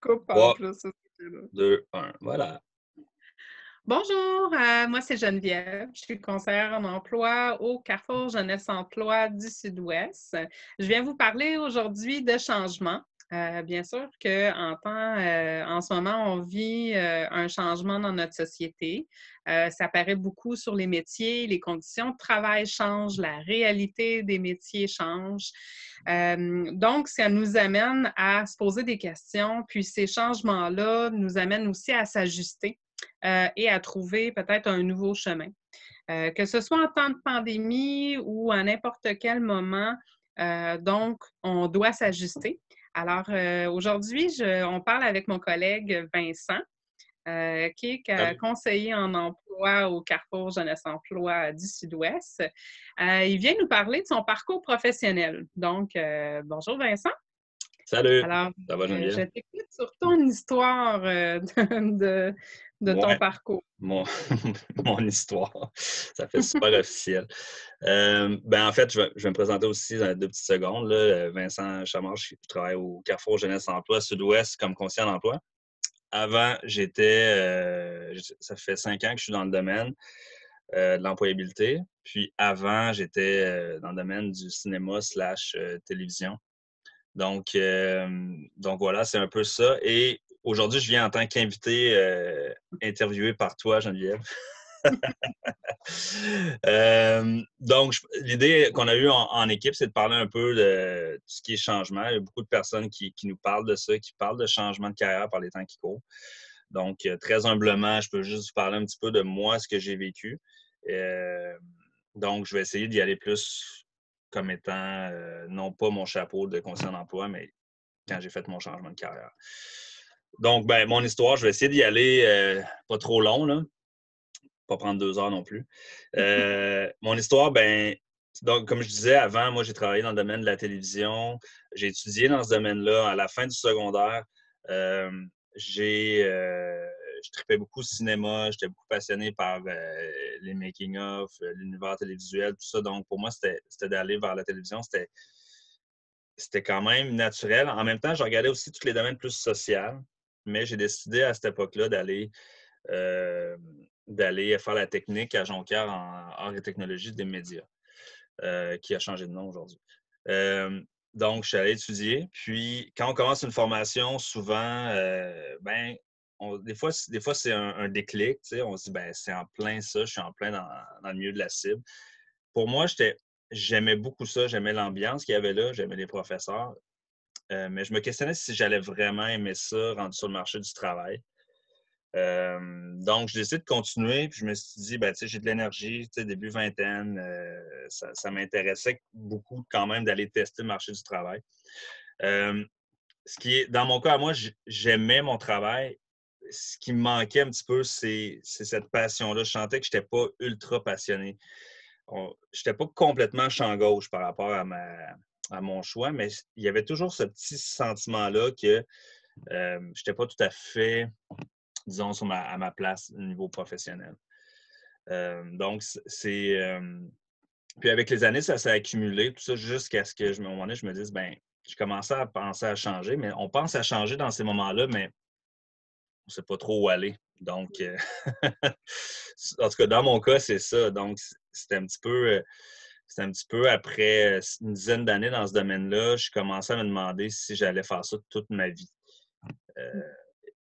coupe en 3, plus, ça, c'est là. 2, 1. Voilà. Bonjour, moi c'est Geneviève. Je suis conseillère en emploi au Carrefour Jeunesse Emploi du Sud-Ouest. Je viens vous parler aujourd'hui de changement. Bien sûr en ce moment, on vit un changement dans notre société. Ça paraît beaucoup sur les métiers, les conditions de travail changent, la réalité des métiers change. Donc, ça nous amène à se poser des questions, puis ces changements-là nous amènent aussi à s'ajuster et à trouver peut-être un nouveau chemin. Que ce soit en temps de pandémie ou à n'importe quel moment, donc on doit s'ajuster. Alors, aujourd'hui, on parle avec mon collègue Vincent, qui est Salut. conseiller en emploi au Carrefour Jeunesse Emploi du Sud-Ouest. Il vient nous parler de son parcours professionnel. Donc, bonjour Vincent. Salut. Alors, Ça va, je Geneviève? t'écoute sur ton histoire de ton Ouais, parcours. mon, mon histoire. Ça fait super officiel. En fait, je vais me présenter aussi dans 2 petites secondes. Là. Vincent Chamard, je travaille au Carrefour Jeunesse Emploi Sud-Ouest comme conseiller en emploi. Avant, ça fait 5 ans que je suis dans le domaine de l'employabilité. Puis avant, j'étais dans le domaine du cinéma slash télévision. Donc voilà, c'est un peu ça. Et aujourd'hui, je viens en tant qu'invité interviewé par toi, Geneviève. L'idée qu'on a eue en équipe, c'est de parler un peu de tout ce qui est changement. Il y a beaucoup de personnes qui nous parlent de ça, qui parlent de changement de carrière par les temps qui courent. Donc, très humblement, je peux juste vous parler un petit peu de moi, ce que j'ai vécu. Euh, donc, je vais essayer d'y aller plus comme étant, non pas mon chapeau de conseiller en emploi, mais quand j'ai fait mon changement de carrière. Donc, mon histoire, je vais essayer d'y aller pas trop long, là. Pas prendre 2 heures non plus. Mon histoire, donc, comme je disais avant, moi, j'ai travaillé dans le domaine de la télévision. J'ai étudié dans ce domaine-là. À la fin du secondaire, euh, je tripais beaucoup cinéma. J'étais beaucoup passionné par les making-of, l'univers télévisuel, tout ça. Donc, pour moi, c'était d'aller vers la télévision. C'était quand même naturel. En même temps, je regardais aussi tous les domaines plus sociaux, mais j'ai décidé à cette époque-là euh, d'aller faire la technique à Jonquière en arts et technologies des médias, qui a changé de nom aujourd'hui. Euh, donc, je suis allé étudier. Puis, quand on commence une formation, souvent, des fois c'est un déclic. Tu sais, on se dit, c'est en plein ça, je suis en plein dans le milieu de la cible. Pour moi, j'aimais beaucoup ça, j'aimais l'ambiance qu'il y avait là, j'aimais les professeurs. Mais je me questionnais si j'allais vraiment aimer ça, rendu sur le marché du travail. Donc, j'ai décidé de continuer, puis je me suis dit, tu sais, j'ai de l'énergie, tu sais, début vingtaine, ça m'intéressait beaucoup quand même d'aller tester le marché du travail. Euh, dans mon cas, moi, j'aimais mon travail. Ce qui me manquait un petit peu, c'est cette passion-là. Je sentais que je n'étais pas ultra passionné. Je n'étais pas complètement champ gauche par rapport à mon choix, mais il y avait toujours ce petit sentiment-là que je n'étais pas tout à fait, disons, à ma place au niveau professionnel. Donc, puis avec les années, ça s'est accumulé, tout ça, jusqu'à ce que, à un moment donné, je me dise, je commençais à penser à changer, mais on pense à changer dans ces moments-là, mais on ne sait pas trop où aller. Donc, en tout cas, dans mon cas, c'est ça. Donc, c'était un petit peu après une dizaine d'années dans ce domaine-là, je commençais à me demander si j'allais faire ça toute ma vie.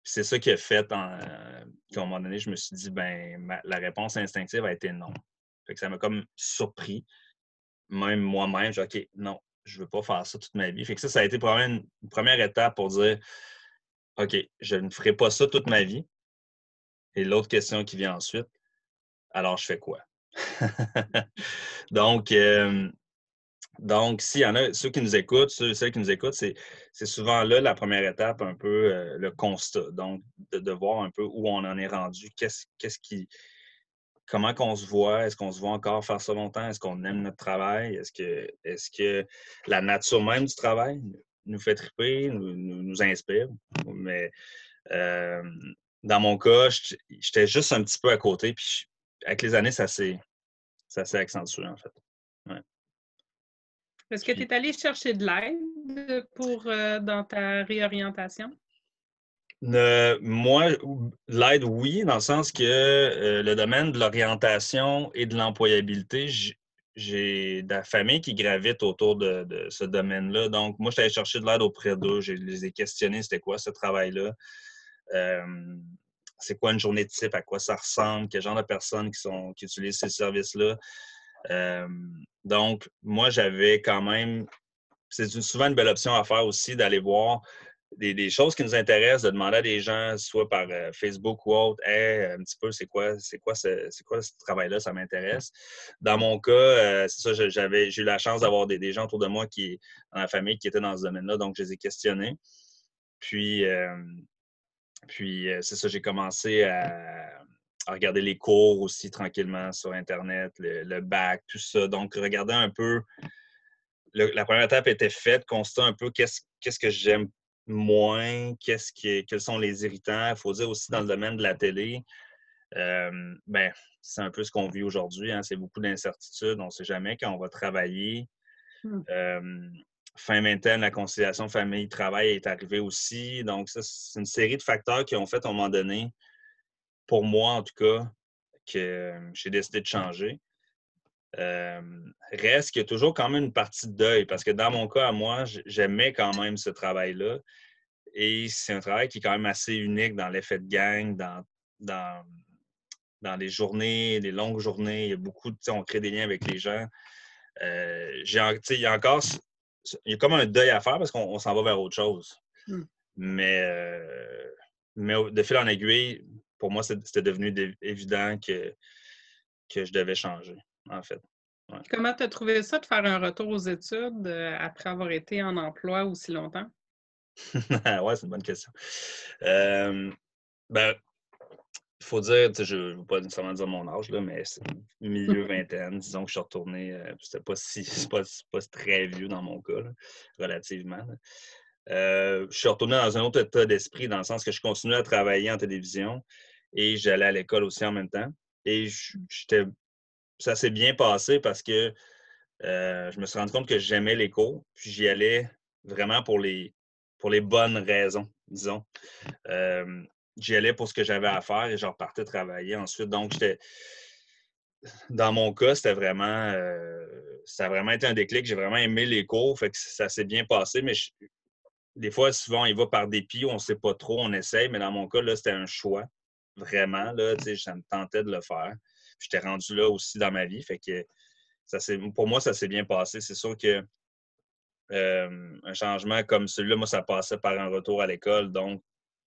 C'est ça qui a fait qu'à un moment donné, je me suis dit, la réponse instinctive a été non. Fait que ça m'a comme surpris. Même moi-même, j'ai dit, OK, non, je ne veux pas faire ça toute ma vie. Fait que ça a été probablement une première étape pour dire, OK, je ne ferai pas ça toute ma vie. Et l'autre question qui vient ensuite, alors je fais quoi? donc, s'il y en a, ceux qui nous écoutent, ceux et celles qui nous écoutent, c'est souvent là la première étape, un peu le constat. Donc, de voir un peu où on en est rendu, comment qu'on se voit, est-ce qu'on se voit encore faire ça longtemps, est-ce qu'on aime notre travail, est-ce que la nature même du travail nous fait triper, nous inspire. Mais euh, dans mon cas, j'étais juste un petit peu à côté, puis avec les années, ça s'est accentué, en fait. Ouais. Est-ce que tu Puis, es allé chercher de l'aide dans ta réorientation? Moi, l'aide, oui, dans le sens que le domaine de l'orientation et de l'employabilité, j'ai de la famille qui gravite autour de ce domaine-là. Donc, moi, je suis allé chercher de l'aide auprès d'eux. Je les ai questionnés, c'était quoi ce travail-là? C'est quoi une journée type? À quoi ça ressemble? Quel genre de personnes qui utilisent ces services-là? Donc, moi, j'avais quand même... C'est souvent une belle option à faire aussi d'aller voir des choses qui nous intéressent, de demander à des gens, soit par Facebook ou autre, hey, un petit peu, c'est quoi ce travail-là, ça m'intéresse. Dans mon cas, c'est ça, j'ai eu la chance d'avoir des gens autour de moi dans la famille qui étaient dans ce domaine-là, donc je les ai questionnés. Puis, c'est ça, j'ai commencé à regarder les cours aussi tranquillement sur Internet, le bac, tout ça. Donc, regarder un peu la première étape était faite, constater un peu qu'est-ce que j'aime moins, quels sont les irritants. Il faut dire aussi dans le domaine de la télé, ben, c'est un peu ce qu'on vit aujourd'hui. Hein, c'est beaucoup d'incertitudes. On ne sait jamais quand on va travailler. Hmm. Fin vingtaine, la conciliation famille-travail est arrivée aussi. Donc, ça, c'est une série de facteurs qui ont fait à un moment donné, pour moi en tout cas, que j'ai décidé de changer. Reste qu'il y a toujours quand même une partie de deuil parce que dans mon cas, à moi, j'aimais quand même ce travail-là. Et c'est un travail qui est quand même assez unique dans l'effet de gang, dans, dans les journées, les longues journées. Il y a beaucoup de, on crée des liens avec les gens. Il y a encore, il y a comme un deuil à faire parce qu'on s'en va vers autre chose. Hmm. Mais, de fil en aiguille, pour moi, c'était devenu évident que je devais changer, en fait. Ouais. Comment tu as trouvé ça de faire un retour aux études après avoir été en emploi aussi longtemps? Ouais, c'est une bonne question. Ben, il faut dire, je ne veux pas nécessairement dire mon âge, là, mais c'est milieu vingtaine. Disons que je suis retourné, c'était pas c'est pas très vieux dans mon cas, là, relativement. Là. Je suis retourné dans un autre état d'esprit, dans le sens que je continuais à travailler en télévision et j'allais à l'école aussi en même temps. Et ça s'est bien passé parce que je me suis rendu compte que j'aimais les cours, puis j'y allais vraiment pour les bonnes raisons, disons. J'y allais pour ce que j'avais à faire et je repartais travailler ensuite. Donc, dans mon cas, ça a vraiment été un déclic. J'ai vraiment aimé les cours, fait que ça s'est bien passé, mais des fois, souvent, il va par dépit, on ne sait pas trop, on essaye, mais dans mon cas, là, c'était un choix. Vraiment, là, ça me tentait de le faire. J'étais rendu là aussi dans ma vie, fait que pour moi, ça s'est bien passé. C'est sûr que un changement comme celui-là, moi, ça passait par un retour à l'école. Donc,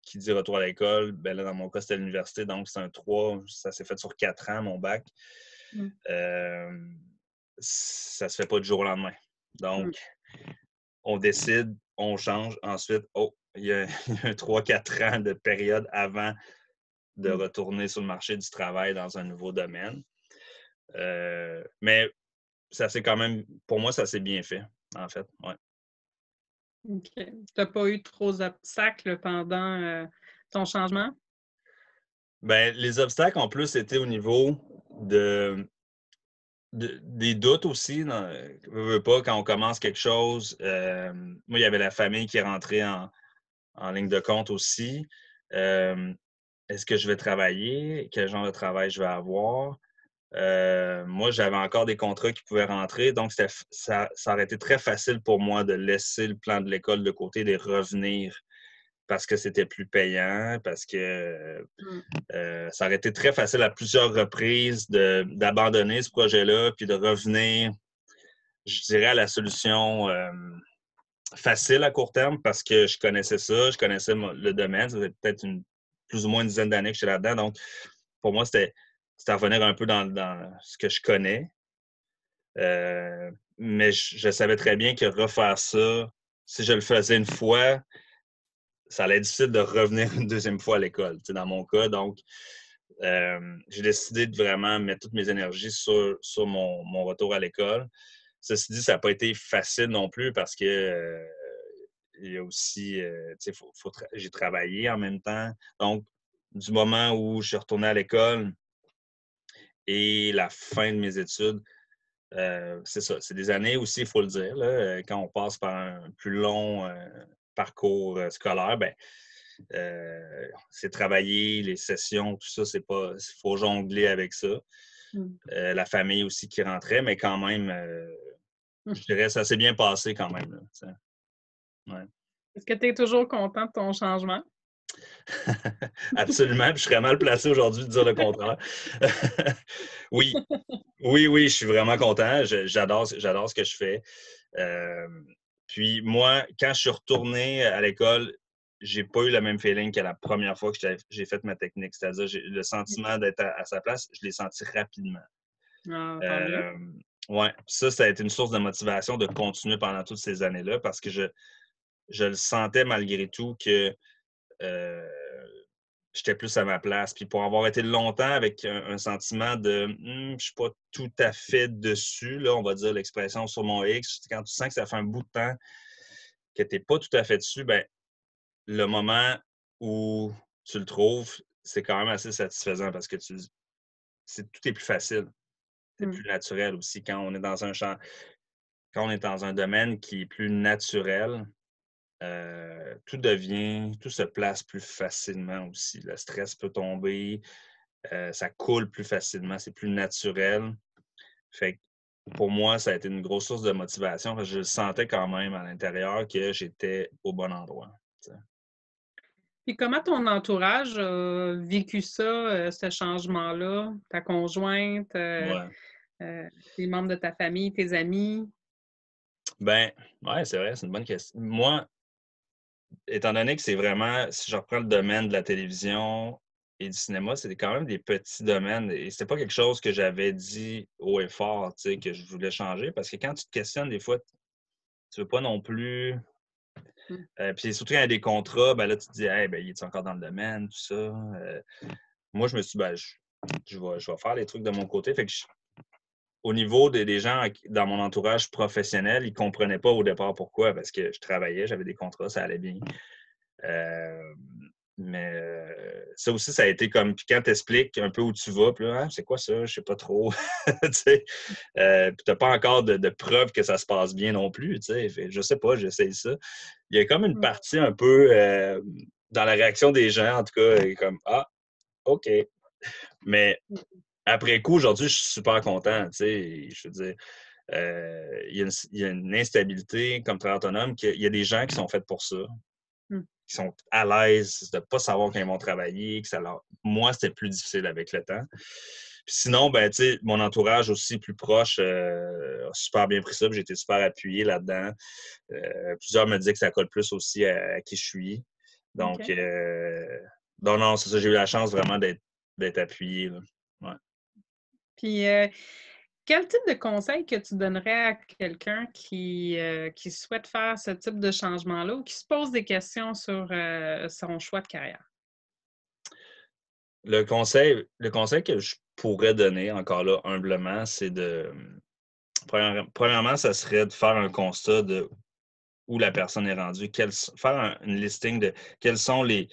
qui dit retour à l'école, ben là, dans mon cas, c'était l'université. Donc, c'est un 3. Ça s'est fait sur 4 ans, mon bac. Hmm. Ça se fait pas du jour au lendemain. Hmm. Donc, on décide, on change. Ensuite, il y a un 3-4 ans de période avant de Hmm. retourner sur le marché du travail dans un nouveau domaine. Mais ça s'est quand même, pour moi, ça s'est bien fait, en fait. Ouais. OK. Tu n'as pas eu trop d'obstacles pendant ton changement? Ben, les obstacles ont plus été au niveau des doutes aussi. Veux pas, quand on commence quelque chose, moi, il y avait la famille qui est rentrée en ligne de compte aussi. Est-ce que je vais travailler? Quel genre de travail je vais avoir? Moi, j'avais encore des contrats qui pouvaient rentrer, donc ça aurait été très facile pour moi de laisser le plan de l'école de côté et de revenir parce que c'était plus payant, parce que Hmm. ça aurait été très facile à plusieurs reprises d'abandonner ce projet-là puis de revenir, je dirais, à la solution facile à court terme parce que je connaissais ça, je connaissais le domaine. Ça faisait peut-être plus ou moins une dizaine d'années que j'étais là-dedans. Donc, pour moi, c'était revenir un peu dans ce que je connais. Mais je savais très bien que refaire ça, si je le faisais une fois, ça allait être difficile de revenir une deuxième fois à l'école, dans mon cas. Donc, j'ai décidé de vraiment mettre toutes mes énergies sur mon retour à l'école. Ceci dit, ça n'a pas été facile non plus parce que il y a aussi, j'ai travaillé en même temps. Donc, du moment où je suis retourné à l'école et la fin de mes études, c'est ça. C'est des années aussi, il faut le dire. Là, quand on passe par un plus long parcours scolaire, ben, c'est travailler, les sessions, tout ça, c'est pas. Il faut jongler avec ça. La famille aussi qui rentrait, mais quand même, je dirais ça s'est bien passé quand même. Là, ouais. Est-ce que tu es toujours content de ton changement? Absolument, puis je serais mal placé aujourd'hui de dire le contraire. Oui, oui, je suis vraiment content. J'adore ce que je fais. Puis moi, quand je suis retourné à l'école, j'ai pas eu le même feeling que la première fois que j'ai fait ma technique. C'est-à-dire, le sentiment d'être à sa place, je l'ai senti rapidement. Ah, tant mieux. Ouais, ça a été une source de motivation de continuer pendant toutes ces années-là parce que je le sentais malgré tout que j'étais plus à ma place. Puis pour avoir été longtemps avec un sentiment de je ne suis pas tout à fait dessus, là, on va dire l'expression sur mon X, quand tu sens que ça fait un bout de temps que tu n'es pas tout à fait dessus, ben le moment où tu le trouves, c'est quand même assez satisfaisant parce que tout est plus facile. C'est plus naturel aussi. Quand on est dans un champ, quand on est dans un domaine qui est plus naturel, tout se place plus facilement aussi. Le stress peut tomber, ça coule plus facilement, c'est plus naturel. Fait que pour moi, ça a été une grosse source de motivation parce que je le sentais quand même à l'intérieur que j'étais au bon endroit. T'sais. Puis comment ton entourage a vécu ça, ce changement-là? Ta conjointe, Ouais. les membres de ta famille, tes amis? Ben, ouais, c'est vrai, c'est une bonne question. Moi, étant donné que c'est vraiment, si je reprends le domaine de la télévision et du cinéma, c'est quand même des petits domaines et c'était pas quelque chose que j'avais dit haut et fort, tu sais, que je voulais changer parce que quand tu te questionnes, des fois, tu veux pas non plus. Mmh. Puis surtout quand il y a des contrats, ben là, tu te dis, hey, ben, il est encore dans le domaine, tout ça. Moi, je me suis dit, ben, je vais faire les trucs de mon côté. Fait que au niveau des gens dans mon entourage professionnel, ils ne comprenaient pas au départ pourquoi, parce que je travaillais, j'avais des contrats, ça allait bien. Mais ça aussi, ça a été comme, puis quand tu expliques un peu où tu vas, puis là, ah, c'est quoi ça? Je sais pas trop. Tu sais, puis tu n'as pas encore de preuves que ça se passe bien non plus. Tu sais. Fait, je sais pas, j'essaye ça. Il y a comme une Mmh. partie un peu dans la réaction des gens, en tout cas, comme ah, OK. Mais après coup, aujourd'hui, je suis super content. Tu sais, je veux dire, il y a une instabilité comme travailleur autonome, qu'il y a des gens qui sont faits pour ça, Mmh. qui sont à l'aise de ne pas savoir quand ils vont travailler. Moi, c'était plus difficile avec le temps. Puis sinon, ben, tu sais, mon entourage aussi plus proche a super bien pris ça. J'ai été super appuyé là-dedans. Plusieurs me disaient que ça colle plus aussi à qui je suis. Donc, OK. non, c'est ça. J'ai eu la chance vraiment d'être appuyé. Là. Ouais. Puis, quel type de conseil que tu donnerais à quelqu'un qui souhaite faire ce type de changement-là ou qui se pose des questions sur, son choix de carrière? Le conseil que je pourrais donner, encore là, humblement, c'est de. Premièrement, ça serait de faire un constat de où la personne est rendue, faire une listing de quelles sont les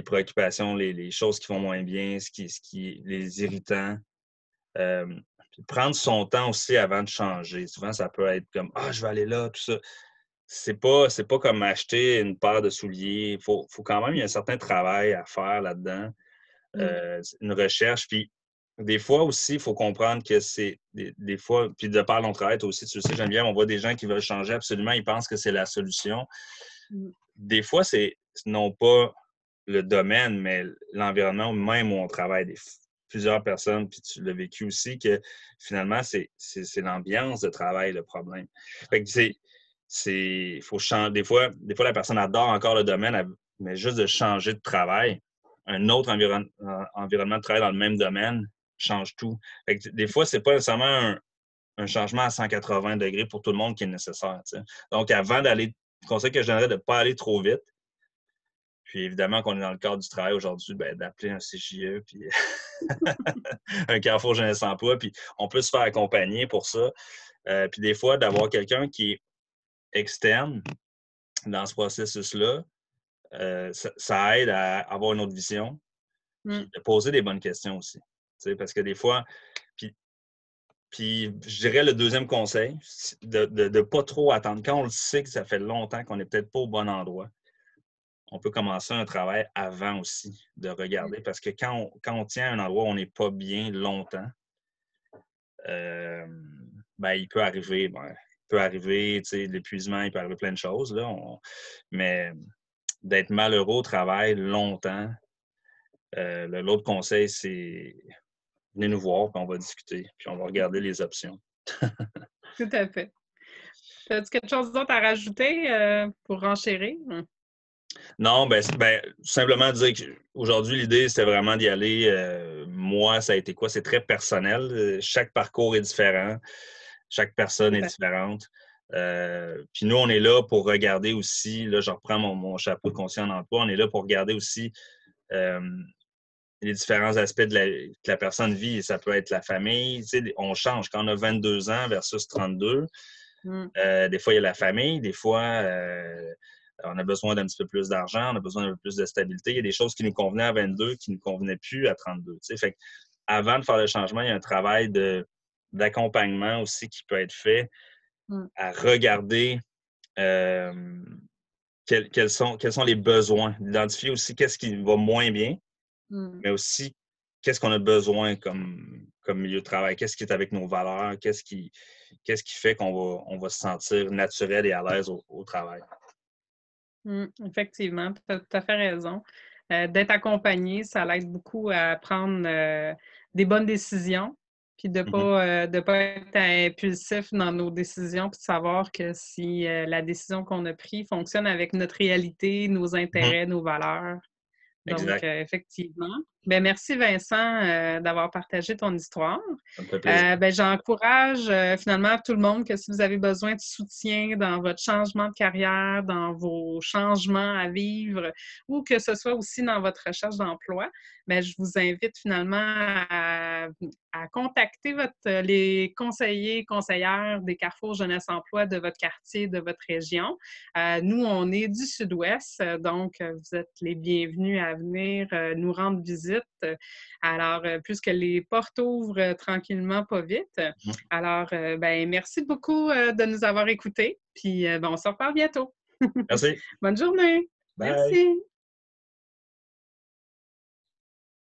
préoccupations, les choses qui vont moins bien, les irritants. Euh, Prendre son temps aussi avant de changer. Souvent, ça peut être comme ah, je vais aller là, tout ça. C'est pas comme acheter une paire de souliers. Il faut quand même, il y a un certain travail à faire là-dedans, Mmh. une recherche. Puis des fois aussi, il faut comprendre que c'est des fois, puis de par notre travail, toi aussi, tu le sais, Geneviève, on voit des gens qui veulent changer absolument, ils pensent que c'est la solution. Mmh. Des fois, c'est non pas le domaine, mais l'environnement même où on travaille. Plusieurs personnes, puis tu l'as vécu aussi, que finalement, c'est l'ambiance de travail le problème. Fait que faut changer. Des fois, la personne adore encore le domaine, mais juste de changer de travail, un autre environnement de travail dans le même domaine change tout. Fait que des fois, c'est pas nécessairement un changement à 180 degrés pour tout le monde qui est nécessaire. T'sais. Donc, avant d'aller, le conseil que je donnerais de ne pas aller trop vite, puis évidemment qu'on est dans le cadre du travail aujourd'hui, ben, d'appeler un CJE, puis un Carrefour Jeunesse Emploi, puis on peut se faire accompagner pour ça. Puis des fois, d'avoir quelqu'un qui est externe dans ce processus-là, ça aide à avoir une autre vision, Mmh. puis de poser des bonnes questions aussi. Parce que des fois, puis je dirais le deuxième conseil, de ne pas trop attendre. Quand on le sait que ça fait longtemps qu'on n'est peut-être pas au bon endroit, on peut commencer un travail avant aussi de regarder parce que quand on tient un endroit où on n'est pas bien longtemps, ben, il peut arriver, tu sais, l'épuisement, il peut arriver plein de choses, là. Mais d'être malheureux au travail longtemps, l'autre conseil, c'est venez nous voir, puis on va discuter, puis on va regarder les options. Tout à fait. As-tu quelque chose d'autre à rajouter pour renchérir? Non, simplement dire qu'aujourd'hui, l'idée, c'était vraiment d'y aller. Moi, ça a été quoi? C'est très personnel. Chaque parcours est différent. Chaque personne Tout est à fait. différente. Puis nous, on est là pour regarder aussi, là, je reprends mon chapeau de conseiller en emploi, on est là pour regarder aussi euh, les différents aspects que la personne vit. Ça peut être la famille. Tu sais, on change. Quand on a 22 ans versus 32, Mm. des fois, il y a la famille. Des fois, on a besoin d'un petit peu plus d'argent. On a besoin d'un peu plus de stabilité. Il y a des choses qui nous convenaient à 22 qui ne nous convenaient plus à 32. Tu sais. Fait avant de faire le changement, il y a un travail d'accompagnement aussi qui peut être fait Mm. à regarder euh, quels sont les besoins, d'identifier aussi qu'est-ce qui va moins bien, Mm. mais aussi qu'est-ce qu'on a besoin comme milieu de travail, qu'est-ce qui est avec nos valeurs, qu'est-ce qui fait on va se sentir naturel et à l'aise au travail. Effectivement, tu as tout à fait raison. D'être accompagné, ça l'aide beaucoup à prendre des bonnes décisions, puis Mhm. de pas être impulsif dans nos décisions, puis de savoir que si la décision qu'on a prise fonctionne avec notre réalité, nos Mhm. intérêts, nos valeurs. Donc, Exact. effectivement. Ben, merci Vincent d'avoir partagé ton histoire. Ça me fait plaisir. Ben, j'encourage finalement tout le monde que si vous avez besoin de soutien dans votre changement de carrière, dans vos changements à vivre ou que ce soit aussi dans votre recherche d'emploi, ben, je vous invite finalement à contacter les conseillers, conseillères des Carrefour Jeunesse Emploi de votre quartier, de votre région. Nous, on est du Sud-Ouest, donc vous êtes les bienvenus à venir nous rendre visite. Alors, puisque les portes ouvrent tranquillement, pas vite. Mhm. Alors, ben, merci beaucoup de nous avoir écoutés. Puis, ben, on se reparle bientôt. Merci. Bonne journée. Bye. Merci.